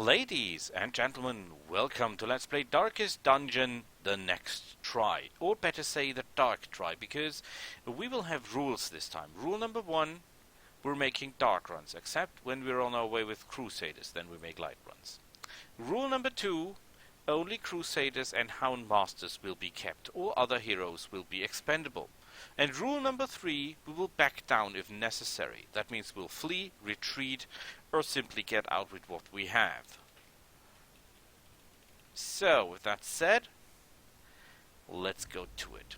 Ladies and gentlemen, welcome to Let's Play Darkest Dungeon the Next Try. Or better say the Dark Try, because we will have rules this time. Rule number 1, we're making dark runs, except when we're on our way with Crusaders, then we make light runs. Rule number 2, only Crusaders and Hound Masters will be kept, all other heroes will be expendable. And rule number 3, we will back down if necessary. That means we'll flee, retreat, or simply get out with what we have. So, with that said, let's go to it.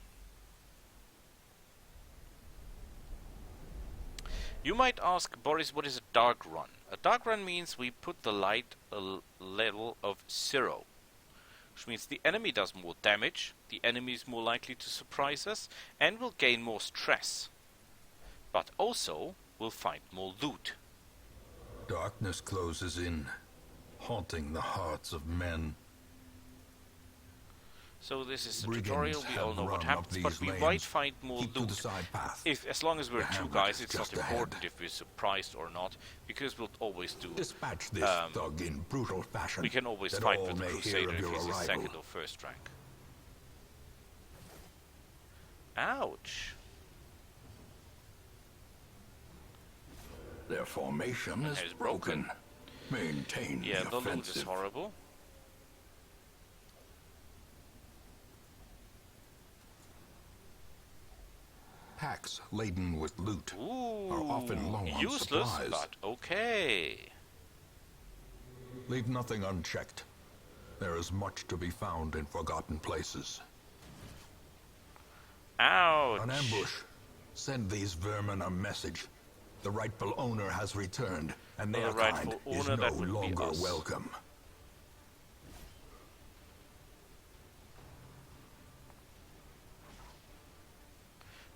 You might ask, Boris, what is a dark run? A dark run means we put the light level of 0. Which means the enemy does more damage, the enemy is more likely to surprise us, and will gain more stress. But also, we'll find more loot. Darkness closes in, haunting the hearts of men. So this is a Brigands tutorial, we all know what happens, but we might find more loot. As long as we're two guys, it's not important if we're surprised or not, because we'll always do... Dispatch this thug in brutal fashion. We can always fight with the Crusader if he's a second or first rank. Ouch. Their formation is broken. Maintain the offensive. loot is horrible. Packs laden with loot Ooh, are often low on useless, supplies. but okay. Leave nothing unchecked. There is much to be found in forgotten places. Ouch. An ambush. Send these vermin a message. The rightful owner has returned, and their kind is no longer welcome.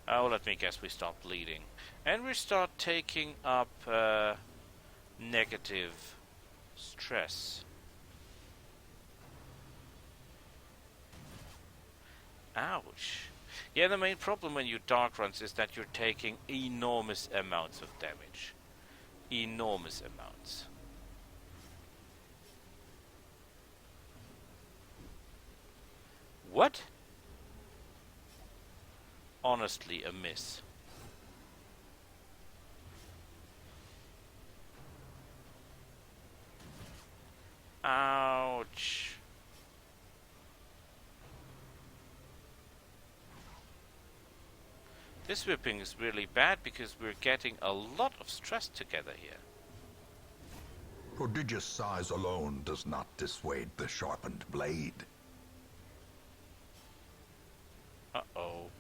Oh, let me guess, we stop bleeding. And we start taking up negative stress. Ouch. Yeah, the main problem when you dark runs is that you're taking enormous amounts of damage. Enormous amounts. What? Honestly, a miss. Ouch. This whipping is really bad because we're getting a lot of stress together here. Prodigious size alone does not dissuade the sharpened blade. Uh-oh.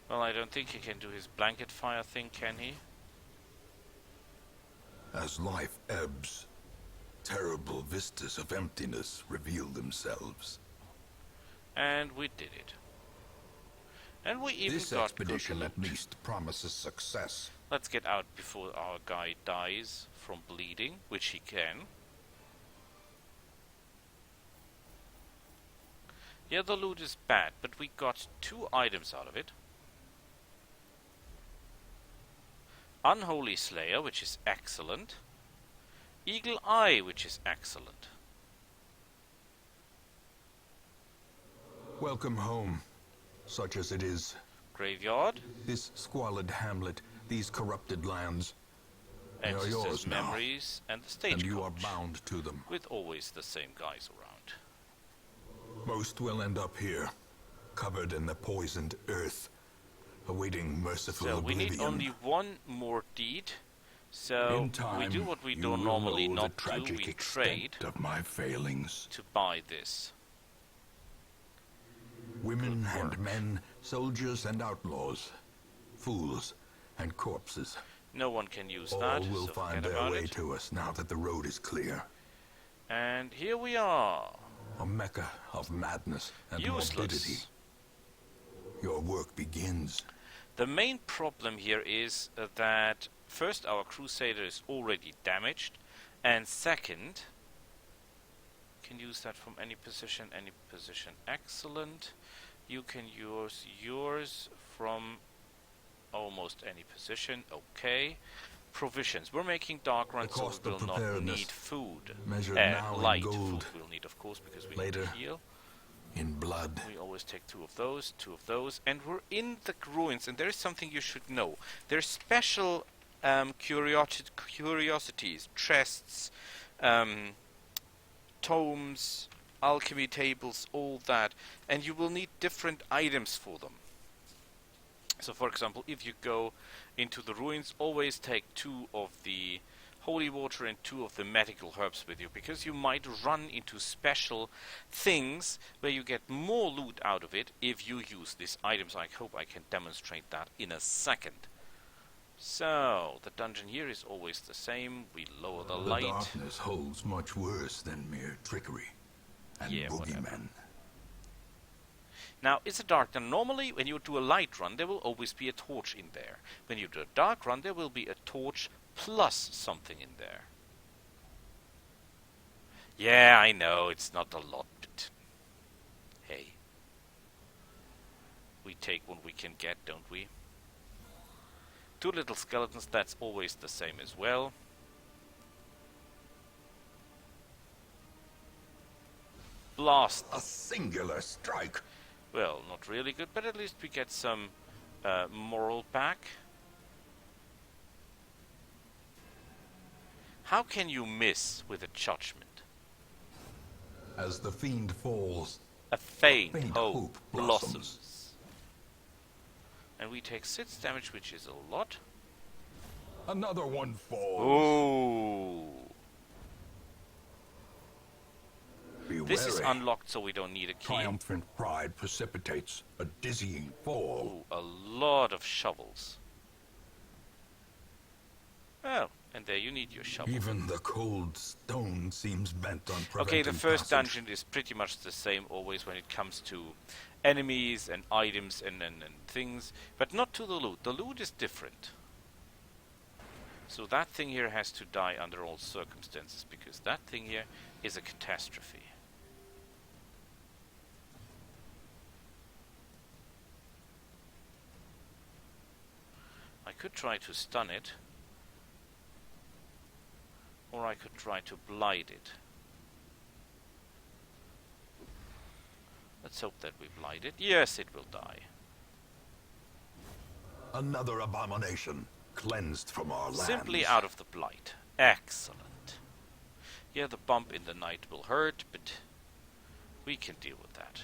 Well, I don't think he can do his blanket fire thing, can he? As life ebbs, terrible vistas of emptiness reveal themselves. And we did it. And we even this got expedition at least promises success. Let's get out before our guy dies from bleeding, which he can. Yeah, the loot is bad, but we got 2 items out of it. Unholy Slayer, which is excellent. Eagle Eye, which is excellent. Welcome home, such as it is. Graveyard. This squalid hamlet, these corrupted lands, they are yours now, memories and the stagecoach. and you are bound to them. With always the same guys around. Most will end up here, covered in the poisoned earth, awaiting merciful oblivion. So we need only 1 more deed. So in time, we do what we you don't will normally know not the do. tragic We extent trade of my failings. to buy this. Women and men, soldiers and outlaws, fools and corpses. No one can use All that, will so find forget their about way it. to us now that the road is clear. And here we are. A mecca of madness and Useless. morbidity. Your work begins. The main problem here is that first our Crusader is already damaged, and second, can use that from any position, excellent. You can use yours from almost any position, okay. provisions. We're making dark runs, so we will not need food. Light food we'll need, of course, because we need to heal. In blood. We always take two of those, and we're in the ruins, and there is something you should know. There's special curiosities, chests, tomes, alchemy tables, all that, and you will need different items for them. So, for example, if you go into the ruins, always take 2 of the holy water and 2 of the medical herbs with you, because you might run into special things where you get more loot out of it if you use these items. I hope I can demonstrate that in a second. So, the dungeon here is always the same. We lower the light. The darkness holds much worse than mere trickery and boogeymen. Now, it's a dark run. Normally, when you do a light run, there will always be a torch in there. When you do a dark run, there will be a torch plus something in there. Yeah, I know, it's not a lot, but hey. We take what we can get, don't we? 2 little skeletons, that's always the same as well. Blast. A singular strike. Well, not really good, but at least we get some moral back. How can you miss with a judgment? As the fiend falls, a faint hope blossoms. And we take 6 damage, which is a lot. Another one falls. Ooh. Be this wary. Is unlocked, so we don't need a key. Triumphant pride precipitates a dizzying fall. Ooh, a lot of shovels. Oh, and there you need your shovel. Even the cold stone seems bent on preventing Okay, the first passage. dungeon is pretty much the same always when it comes to enemies and items and things, but not to the loot. The loot is different. So that thing here has to die under all circumstances, because that thing here is a catastrophe. I could try to stun it, or I could try to blight it. Let's hope that we blight it. Yes, it will die. Another abomination cleansed from our lands. Simply out of the blight. Excellent. Yeah, the bump in the night will hurt, but we can deal with that.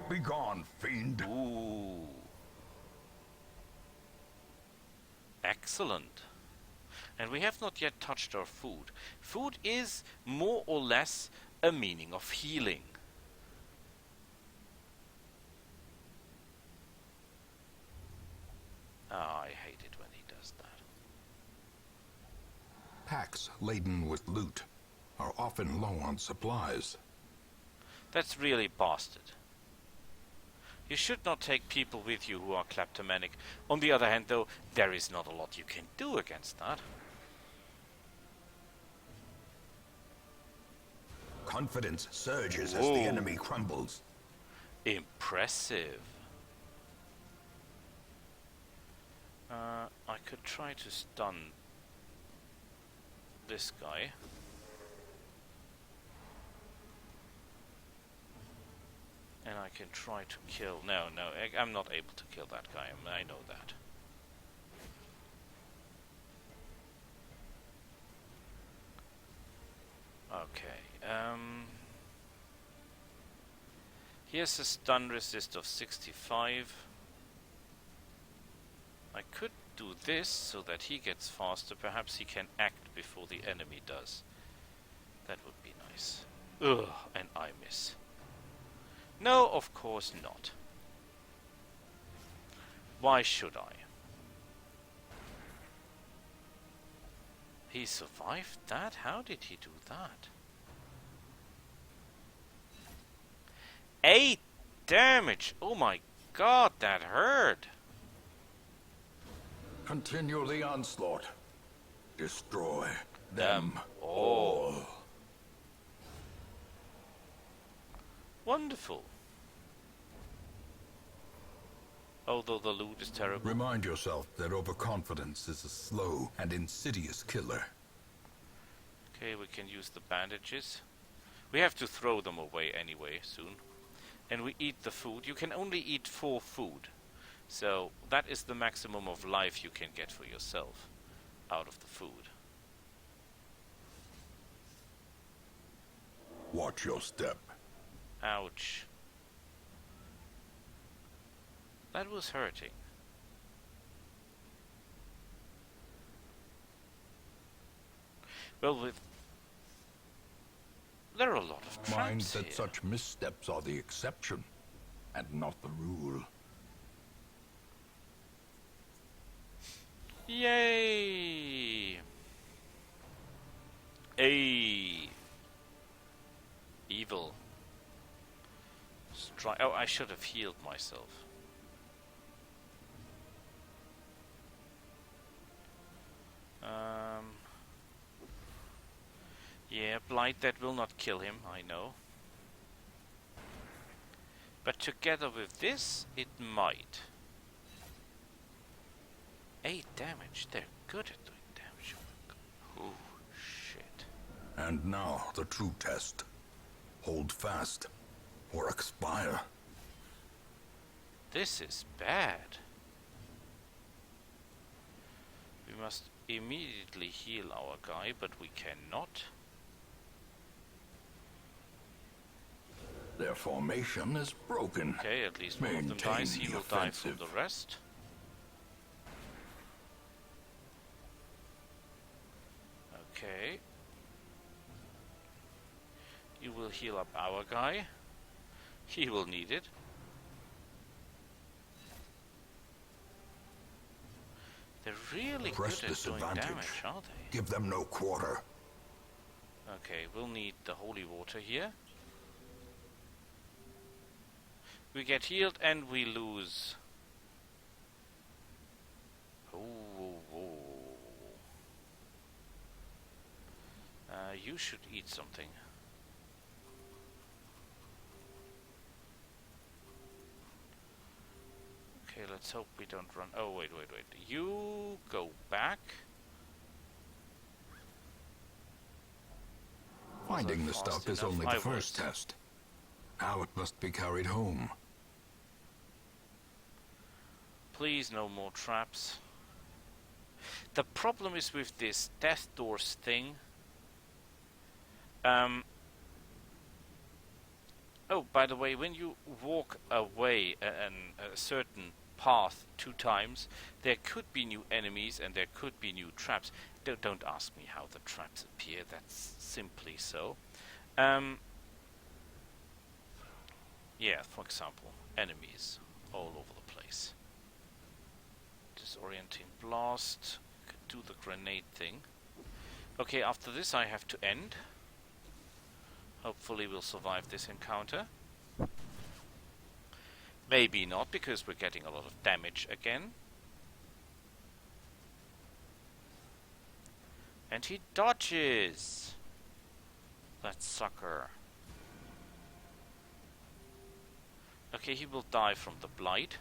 Begone, fiend. Ooh. Excellent. And we have not yet touched our food. Food is more or less a meaning of healing. Oh, I hate it when he does that. Packs laden with loot are often low on supplies. That's really bastard. You should not take people with you who are kleptomanic. On the other hand, though, there is not a lot you can do against that. Confidence surges as the enemy crumbles. Impressive. I could try to stun this guy. And I can try to kill... No, I'm not able to kill that guy. I know that. Okay. Here's a stun resist of 65. I could do this so that he gets faster. Perhaps he can act before the enemy does. That would be nice. Ugh, and I miss. No, of course not. Why should I? He survived that? How did he do that? 8 damage! Oh my god, that hurt! Continue the onslaught. Destroy them all. Wonderful. Although the loot is terrible. Remind yourself that overconfidence is a slow and insidious killer. Okay, we can use the bandages. We have to throw them away anyway soon. And we eat the food. You can only eat 4 food. So that is the maximum of life you can get for yourself out of the food. Watch your step. Ouch. That was hurting. Well, there are a lot of traps Mind that here. such missteps are the exception, and not the rule. Yay! Ay! Evil. Oh, I should have healed myself. Yeah, Blight, that will not kill him, I know. But together with this, it might. 8 damage, they're good at doing damage. Oh, shit. And now, the true test. Hold fast, or expire. This is bad. We must immediately heal our guy, but we cannot. Their formation is broken. Okay, at least one of them dies. He will die from the rest. Okay. You will heal up our guy. He will need it. They're really Press good at doing damage, aren't they? Give them no quarter. Okay, we'll need the holy water here. We get healed and we lose. You should eat something. Okay, let's hope we don't run. Oh, wait. You go back. Finding the stuff is only the first test. Now it must be carried home. Please, no more traps. The problem is with this death doors thing. Oh, by the way, when you walk away a certain path 2 times, there could be new enemies and there could be new traps. Don't ask me how the traps appear, that's simply so. Yeah, for example, enemies all over the place. Disorienting blast. Could do the grenade thing. Okay, after this I have to end. Hopefully we'll survive this encounter. Maybe not, because we're getting a lot of damage again. And he dodges! That sucker. Okay, he will die from the blight.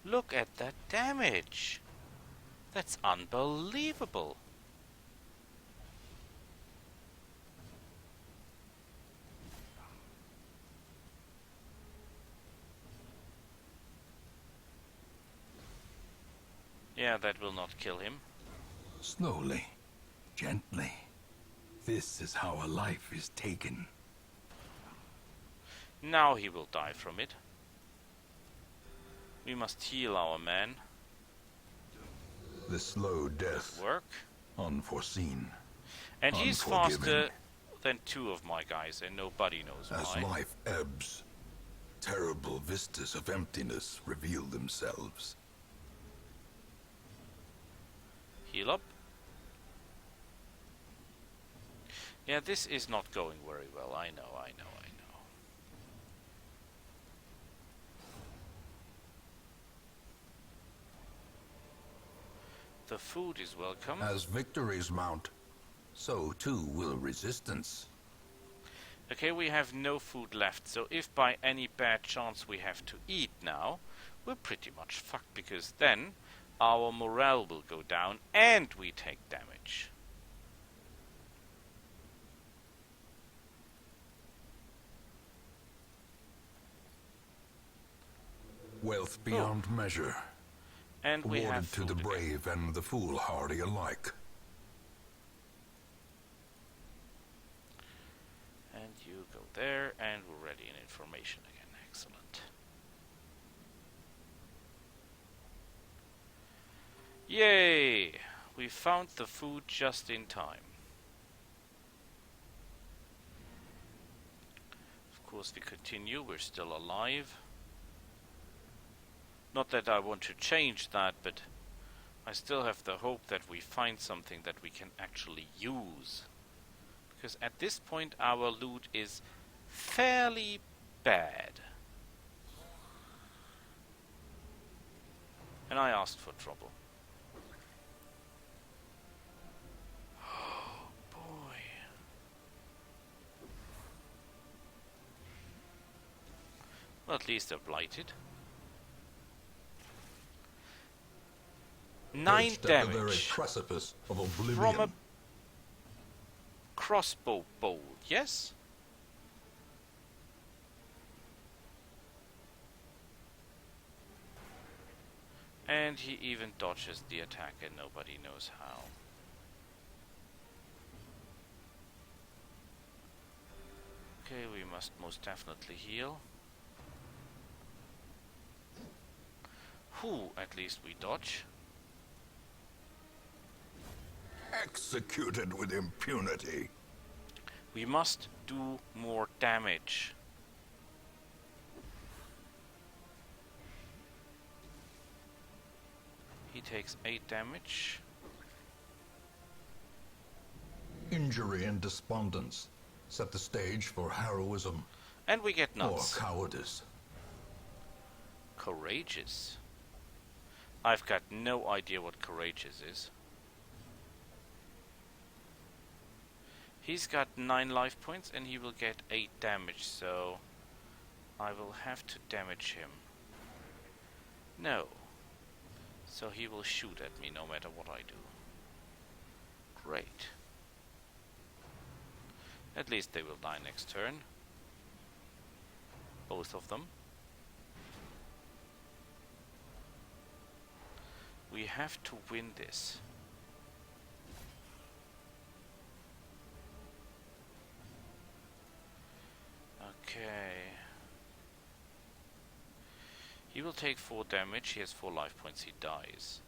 Look at that damage! That's unbelievable! Yeah, that will not kill him. Slowly, gently. This is how a life is taken. Now he will die from it. We must heal our man. The slow death. Work. Unforeseen. And he's faster than 2 of my guys, and nobody knows why. As life ebbs, terrible vistas of emptiness reveal themselves. Heal up. Yeah, this is not going very well. I know. The food is welcome. As victories mount, so too will resistance. Okay, we have no food left, so if by any bad chance we have to eat now, we're pretty much fucked, because then our morale will go down and we take damage. Wealth beyond measure. And we have food to the again. brave and the foolhardy alike. And you go there, and we're ready in information again. Excellent. Yay! We found the food just in time. Of course we continue, we're still alive. Not that I want to change that, but I still have the hope that we find something that we can actually use. Because at this point our loot is fairly bad. And I asked for trouble. Oh boy. Well, at least they're blighted. 9 damage at the very precipice of oblivion. from a crossbow bolt, yes? And he even dodges the attack and nobody knows how. Okay, we must most definitely heal. Whew, at least we dodge. Executed with impunity. We must do more damage. He takes 8 damage. Injury and despondence set the stage for heroism. And we get nuts. Or cowardice. Courageous. I've got no idea what courageous is. He's got 9 life points and he will get 8 damage, so I will have to damage him. No. So he will shoot at me no matter what I do. Great. At least they will die next turn. Both of them. We have to win this. Okay. He will take 4 damage, he has 4 life points, he dies.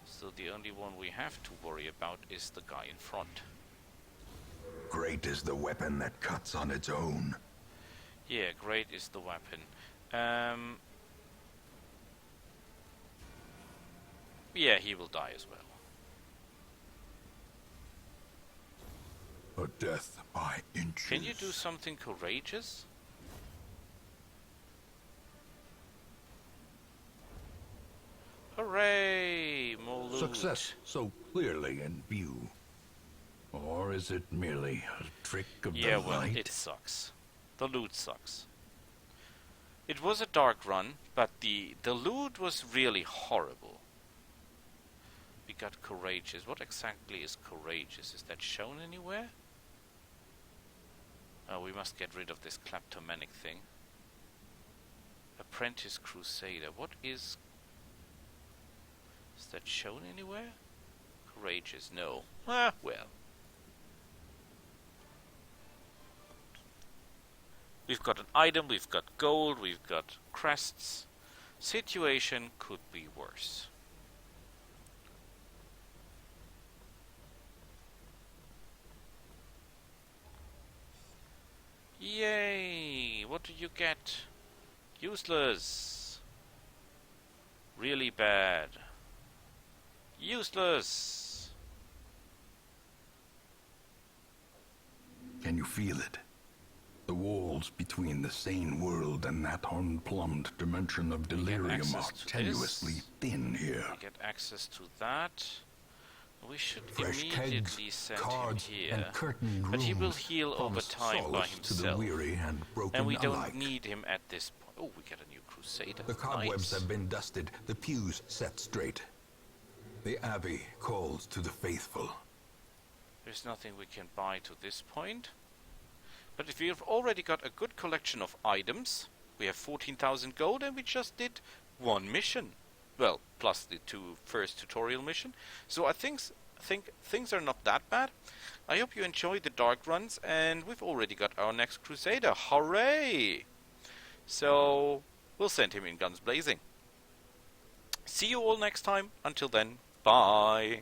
So the only one we have to worry about is the guy in front. Great is the weapon that cuts on its own. Yeah, great is the weapon. Yeah, he will die as well. A death by inches. Can you do something courageous? Hooray! More loot. Success so clearly in view. Or is it merely a trick of the light? Well, it sucks. The loot sucks. It was a dark run, but the loot was really horrible. We got courageous. What exactly is courageous? Is that shown anywhere? Oh, we must get rid of this kleptomanic thing. Apprentice Crusader. What is... Is that shown anywhere? Courageous. No. Ah, well. We've got an item, we've got gold, we've got crests. Situation could be worse. Yay! What do you get? Useless. Really bad. Useless. Can you feel it? The walls between the sane world and that unplumbed dimension of delirium are tenuously thin here. We get access to that. We should Fresh immediately kegs, send cards, him here. and curtained But he will rooms heal over promise time by solace to the himself. weary and broken And we don't alike. need him at this point. Oh, we get a new crusader. The cobwebs Nice. have been dusted, the pews set straight. The abbey calls to the faithful. There's nothing we can buy to this point. But if we've already got a good collection of items, we have 14,000 gold and we just did one mission. Well, plus the two first tutorial mission. So I think things are not that bad. I hope you enjoyed the Dark Runs, and we've already got our next Crusader. Hooray! So we'll send him in guns blazing. See you all next time. Until then, bye.